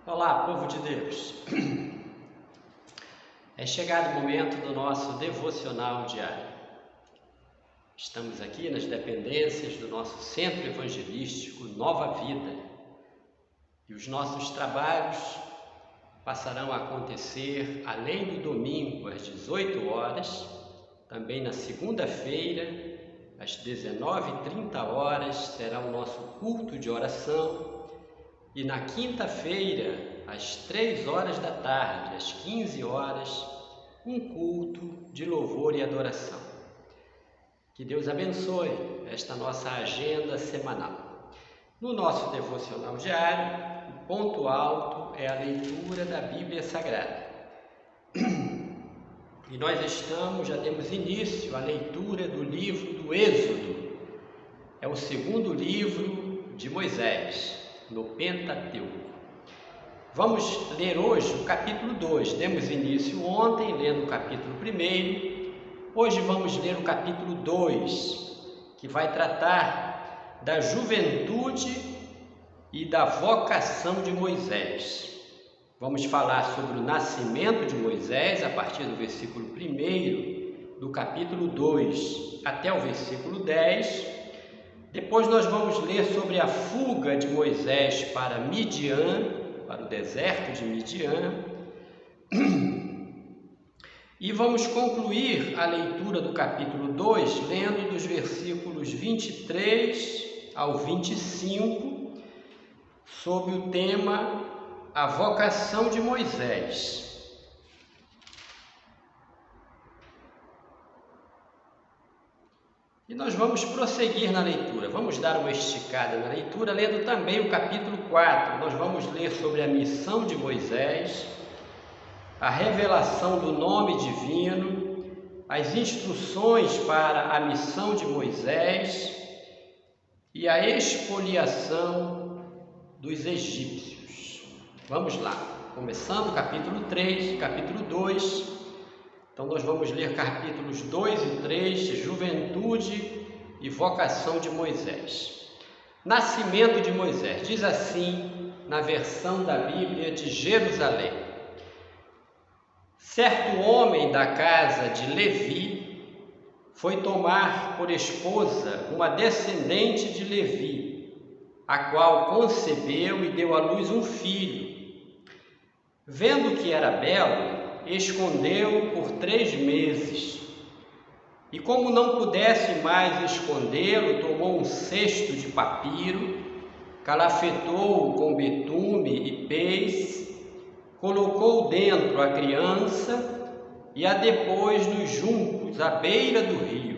Olá, povo de Deus! É chegado o momento do nosso devocional diário. Estamos aqui nas dependências do nosso centro evangelístico Nova Vida e os nossos trabalhos passarão a acontecer além do domingo às 18 horas, também na segunda-feira às 19h30 será o nosso culto de oração. E na quinta-feira, às 3 horas da tarde, às 15 horas, um culto de louvor e adoração. Que Deus abençoe esta nossa agenda semanal. No nosso devocional diário, o ponto alto é a leitura da Bíblia Sagrada. E nós já demos início à leitura do livro do Êxodo. É o segundo livro de Moisés, no Pentateuco. Vamos ler hoje o capítulo 2. Demos início ontem lendo o capítulo 1. Hoje vamos ler o capítulo 2, que vai tratar da juventude e da vocação de Moisés. Vamos falar sobre o nascimento de Moisés a partir do versículo 1 do capítulo 2 até o versículo 10. Depois nós vamos ler sobre a fuga de Moisés para Midian, para o deserto de Midian. E vamos concluir a leitura do capítulo 2, lendo dos versículos 23 ao 25, sob o tema A Vocação de Moisés. E nós vamos prosseguir na leitura, vamos dar uma esticada na leitura, lendo também o capítulo 4. Nós vamos ler sobre a missão de Moisés, a revelação do nome divino, as instruções para a missão de Moisés e a expoliação dos egípcios. Vamos lá, começando o capítulo 3, capítulo 2. Então nós vamos ler capítulos 2 e 3, Juventude e Vocação de Moisés. Nascimento de Moisés, diz assim na versão da Bíblia de Jerusalém. Certo homem da casa de Levi foi tomar por esposa uma descendente de Levi, a qual concebeu e deu à luz um filho. Vendo que era belo, escondeu por 3 meses. E como não pudesse mais escondê-lo, tomou um cesto de papiro, calafetou-o com betume e pez, colocou dentro a criança e a depôs nos juncos à beira do rio.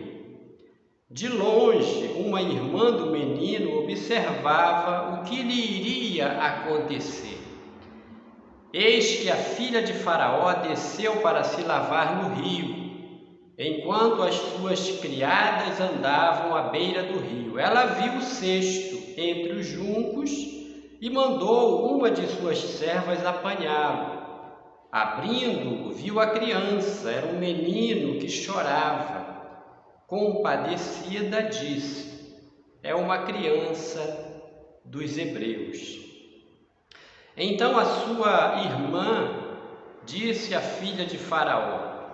De longe, uma irmã do menino observava o que lhe iria acontecer. Eis que a filha de Faraó desceu para se lavar no rio, enquanto as suas criadas andavam à beira do rio. Ela viu o cesto entre os juncos e mandou uma de suas servas apanhá-lo. Abrindo-o, viu a criança, era um menino que chorava. Compadecida, disse: é uma criança dos hebreus. Então a sua irmã disse à filha de Faraó: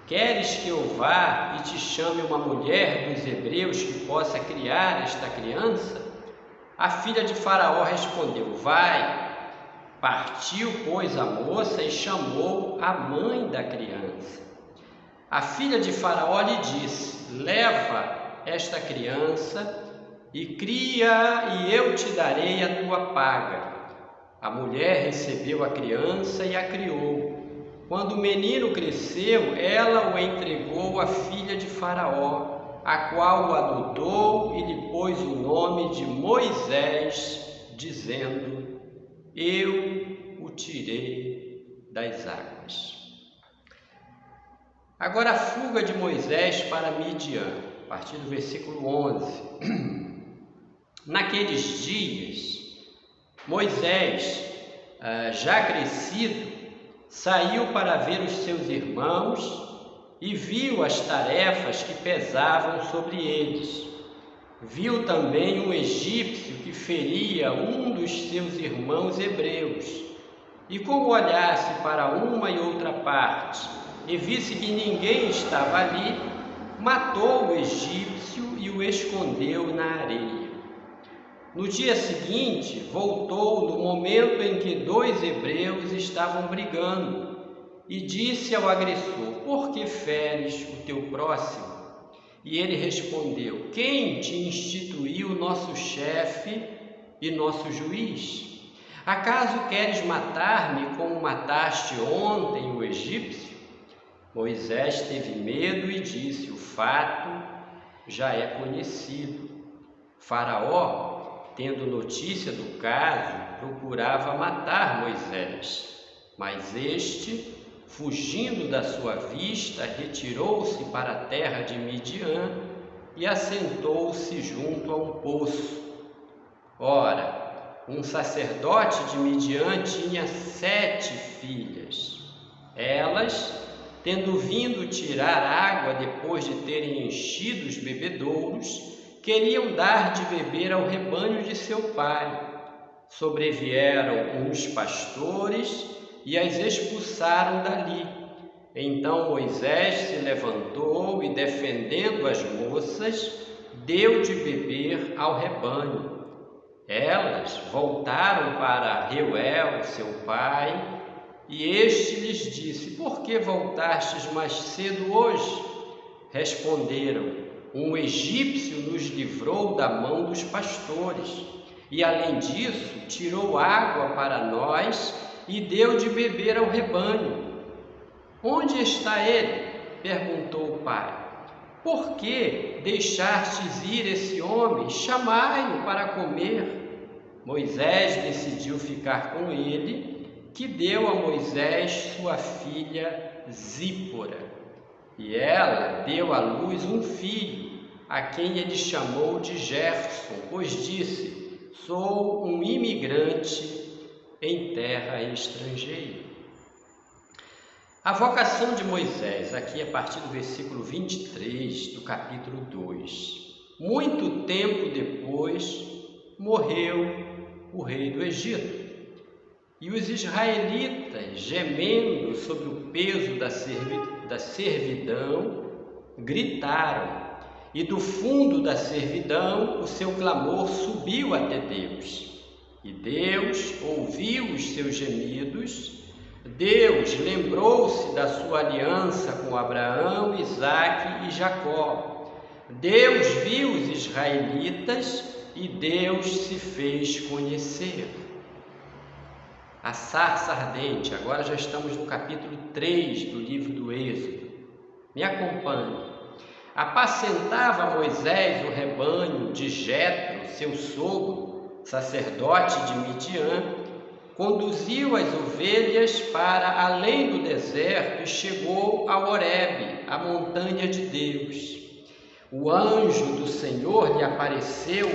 queres que eu vá e te chame uma mulher dos hebreus que possa criar esta criança? A filha de Faraó respondeu: vai. Partiu, pois, a moça e chamou a mãe da criança. A filha de Faraó lhe disse: leva esta criança e cria, e eu te darei a tua paga. A mulher recebeu a criança e a criou. Quando o menino cresceu, ela o entregou à filha de Faraó, a qual o adotou e lhe pôs o nome de Moisés, dizendo: eu o tirei das águas. Agora a fuga de Moisés para Midian, a partir do versículo 11. Naqueles dias, Moisés, já crescido, saiu para ver os seus irmãos e viu as tarefas que pesavam sobre eles. Viu também um egípcio que feria um dos seus irmãos hebreus. E como olhasse para uma e outra parte, e visse que ninguém estava ali, matou o egípcio e o escondeu na areia. No dia seguinte, voltou no momento em que 2 hebreus estavam brigando, e disse ao agressor: por que feres o teu próximo? E ele respondeu: quem te instituiu nosso chefe e nosso juiz? Acaso queres matar-me como mataste ontem o egípcio? Moisés teve medo e disse: o fato já é conhecido. Faraó, tendo notícia do caso, procurava matar Moisés, mas este, fugindo da sua vista, retirou-se para a terra de Midian e assentou-se junto a um poço. Ora, um sacerdote de Midian tinha 7 filhas. Elas, tendo vindo tirar água depois de terem enchido os bebedouros, queriam dar de beber ao rebanho de seu pai. Sobrevieram uns pastores e as expulsaram dali. Então Moisés se levantou e, defendendo as moças, deu de beber ao rebanho. Elas voltaram para Reuel, seu pai, e este lhes disse: por que voltastes mais cedo hoje? Responderam: um egípcio nos livrou da mão dos pastores, e além disso tirou água para nós e deu de beber ao rebanho. Onde está ele? Perguntou o pai. Por que deixastes ir esse homem? Chamai-o para comer. Moisés decidiu ficar com ele, que deu a Moisés sua filha Zípora. E ela deu à luz um filho, a quem ele chamou de Gerson, pois disse: sou um imigrante em terra estrangeira. A vocação de Moisés, aqui a partir do versículo 23 do capítulo 2. Muito tempo depois, morreu o rei do Egito. E os israelitas, gemendo sob o peso da servidão, gritaram. E do fundo da servidão o seu clamor subiu até Deus. E Deus ouviu os seus gemidos. Deus lembrou-se da sua aliança com Abraão, Isaque e Jacó. Deus viu os israelitas e Deus se fez conhecer. A sarça ardente, agora já estamos no capítulo 3 do livro do Êxodo. Me acompanhe. Apacentava Moisés o rebanho de Jetro, seu sogro, sacerdote de Midian. Conduziu as ovelhas para além do deserto e chegou a Horebe, a montanha de Deus. O anjo do Senhor lhe apareceu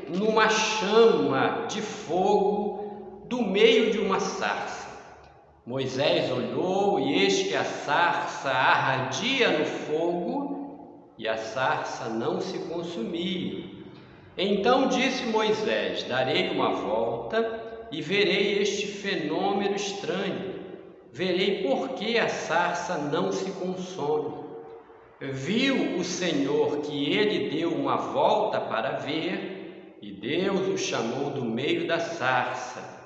numa chama de fogo do meio de uma sarça. Moisés olhou e eis que a sarça ardia no fogo e a sarça não se consumia. Então disse Moisés: darei uma volta e verei este fenômeno estranho. Verei por que a sarça não se consome. Viu o Senhor que ele deu uma volta para ver, e Deus o chamou do meio da sarça.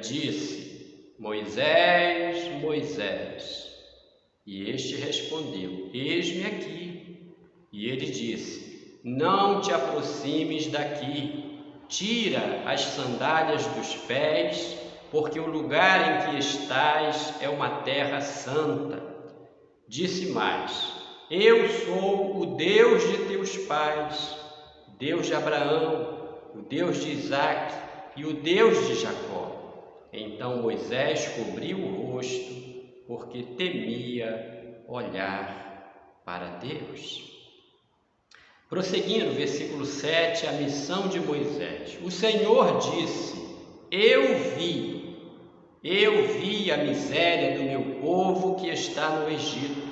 Disse: Moisés, Moisés. E este respondeu: eis-me aqui. E ele disse: não te aproximes daqui. Tira as sandálias dos pés, porque o lugar em que estás é uma terra santa. Disse mais: eu sou o Deus de teus pais, Deus de Abraão, o Deus de Isaque e o Deus de Jacó. Então Moisés cobriu o rosto, porque temia olhar para Deus. Prosseguindo, versículo 7, a missão de Moisés. O Senhor disse: eu vi a miséria do meu povo que está no Egito.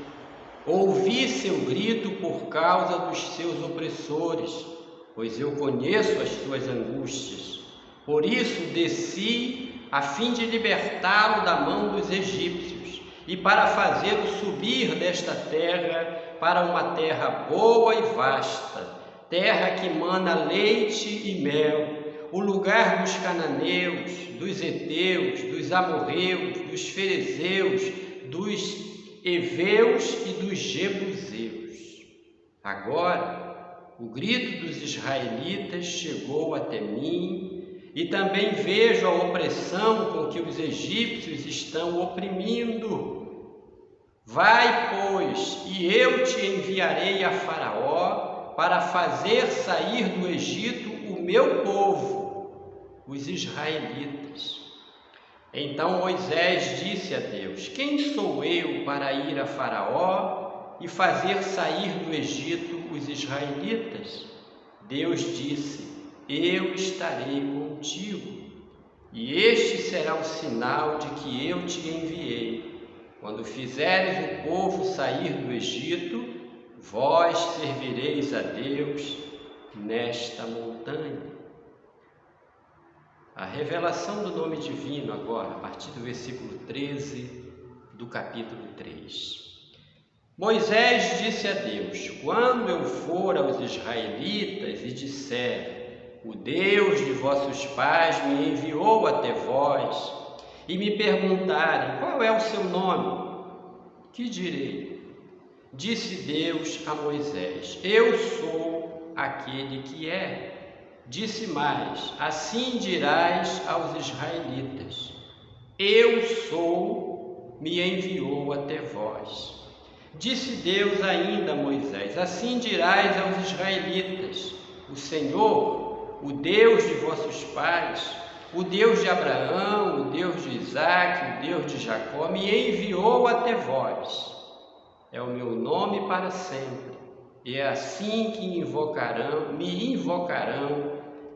Ouvi seu grito por causa dos seus opressores. pois eu conheço as suas angústias. Por isso desci a fim de libertá-lo da mão dos egípcios e para fazê-lo subir desta terra para uma terra boa e vasta, terra que mana leite e mel, o lugar dos cananeus, dos heteus, dos amorreus, dos ferezeus, dos heveus e dos jebuseus. Agora, o grito dos israelitas chegou até mim e também vejo a opressão com que os egípcios estão oprimindo. Vai, pois, e eu te enviarei a Faraó para fazer sair do Egito o meu povo, os israelitas. Então Moisés disse a Deus: quem sou eu para ir a Faraó e fazer sair do Egito os israelitas? Deus disse: eu estarei contigo, e este será o sinal de que eu te enviei. Quando fizeres o povo sair do Egito, vós servireis a Deus nesta montanha. A revelação do nome divino agora, a partir do versículo 13 do capítulo 3. Moisés disse a Deus: quando eu for aos israelitas e disser, o Deus de vossos pais me enviou até vós, e me perguntarem, qual é o seu nome? Que direi? Disse Deus a Moisés: eu sou aquele que é. Disse mais: assim dirás aos israelitas: eu sou, me enviou até vós. Disse Deus ainda a Moisés: assim dirás aos israelitas: o Senhor, o Deus de vossos pais, o Deus de Abraão, o Deus de Isaque, o Deus de Jacó, me enviou até vós. É o meu nome para sempre, e é assim que me invocarão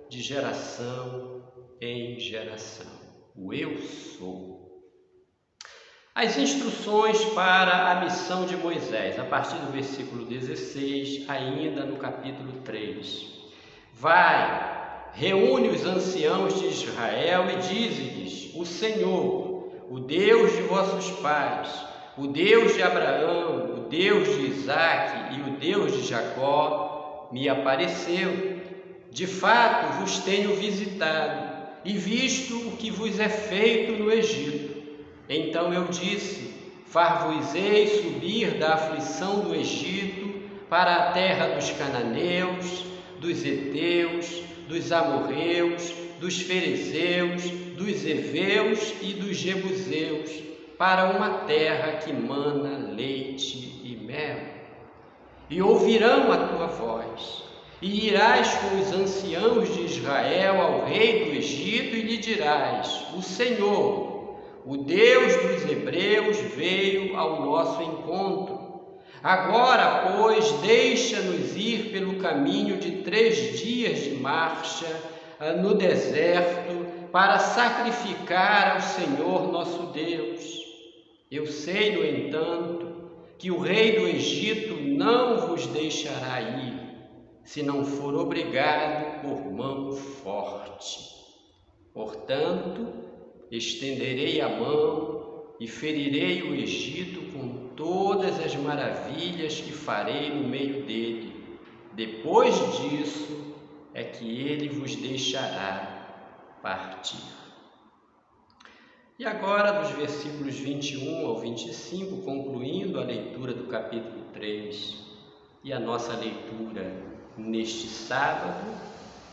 de geração em geração. O eu sou. As instruções para a missão de Moisés, a partir do versículo 16, ainda no capítulo 3. Vai, reúne os anciãos de Israel e dize-lhes: o Senhor, o Deus de vossos pais, o Deus de Abraão, o Deus de Isaque e o Deus de Jacó, me apareceu. De fato, vos tenho visitado e visto o que vos é feito no Egito. Então eu disse: far-vos-ei subir da aflição do Egito para a terra dos cananeus, dos heteus, dos amorreus, dos ferezeus, dos heveus e dos jebuseus, para uma terra que mana leite e mel. E ouvirão a tua voz, e irás com os anciãos de Israel ao rei do Egito e lhe dirás: o Senhor, o Deus dos hebreus, veio ao nosso encontro. Agora, pois, deixa-nos ir pelo caminho de 3 dias de marcha no deserto para sacrificar ao Senhor nosso Deus. Eu sei, no entanto, que o rei do Egito não vos deixará ir, se não for obrigado por mão forte. Portanto, estenderei a mão e ferirei o Egito com todas as maravilhas que farei no meio dele. Depois disso é que ele vos deixará partir. E agora, dos versículos 21 ao 25, concluindo a leitura do capítulo 3 e a nossa leitura neste sábado,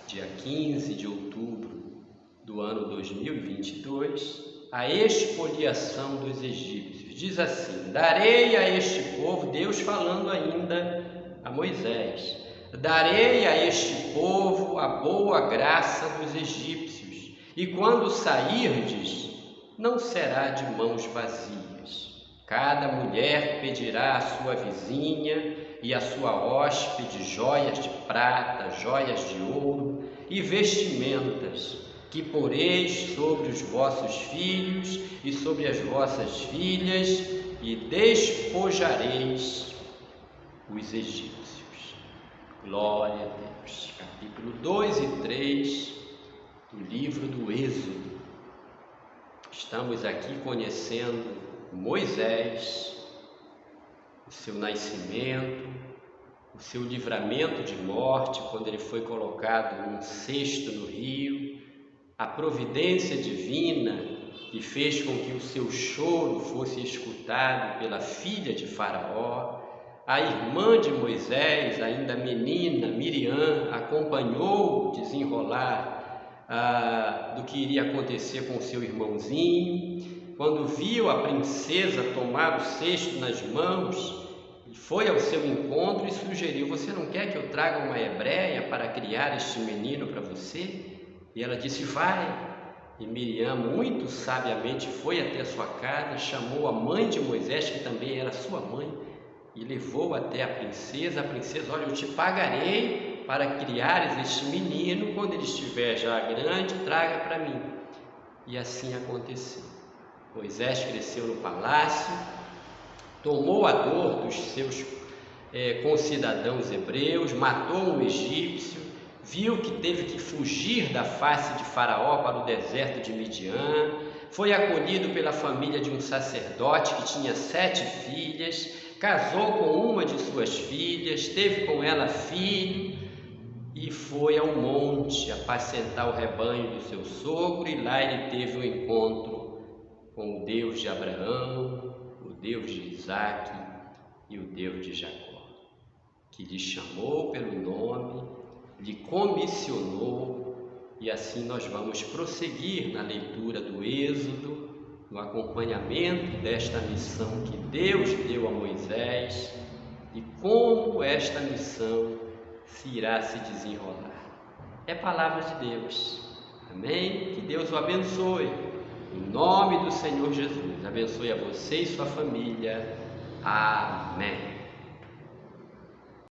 dia 15 de outubro do ano 2022, a expoliação dos egípcios. Diz assim: darei a este povo, Deus falando ainda a Moisés, darei a este povo a boa graça dos egípcios, e quando sairdes, não será de mãos vazias. Cada mulher pedirá à sua vizinha e à sua hóspede joias de prata, joias de ouro e vestimentas, que poreis sobre os vossos filhos e sobre as vossas filhas, e despojareis os egípcios. Glória a Deus. Capítulo 2 e 3 do livro do Êxodo. Estamos aqui conhecendo Moisés, o seu nascimento, o seu livramento de morte, quando ele foi colocado num cesto no rio, a providência divina que fez com que o seu choro fosse escutado pela filha de Faraó. A irmã de Moisés, ainda menina, Miriam, acompanhou o desenrolar do que iria acontecer com seu irmãozinho. Quando viu a princesa tomar o cesto nas mãos, foi ao seu encontro e sugeriu: você não quer que eu traga uma hebreia para criar este menino para você? E ela disse: vai. E Miriam, muito sabiamente, foi até a sua casa, chamou a mãe de Moisés, que também era sua mãe, e levou até a princesa. A princesa: olha, eu te pagarei para criares este menino, quando ele estiver já grande, traga para mim. E assim aconteceu. Moisés cresceu no palácio, tomou a dor dos seus concidadãos hebreus, matou um egípcio, viu que teve que fugir da face de Faraó para o deserto de Midian, foi acolhido pela família de um sacerdote que tinha 7 filhas, casou com uma de suas filhas, teve com ela filho e foi ao monte apacentar o rebanho do seu sogro, e lá ele teve um encontro com o Deus de Abraão, o Deus de Isaac e o Deus de Jacó, que lhe chamou pelo nome, lhe comissionou. E assim nós vamos prosseguir na leitura do Êxodo, no acompanhamento desta missão que Deus deu a Moisés e como esta missão se irá se desenrolar. É palavra de Deus. Amém? Que Deus o abençoe. Em nome do Senhor Jesus, abençoe a você e sua família. Amém.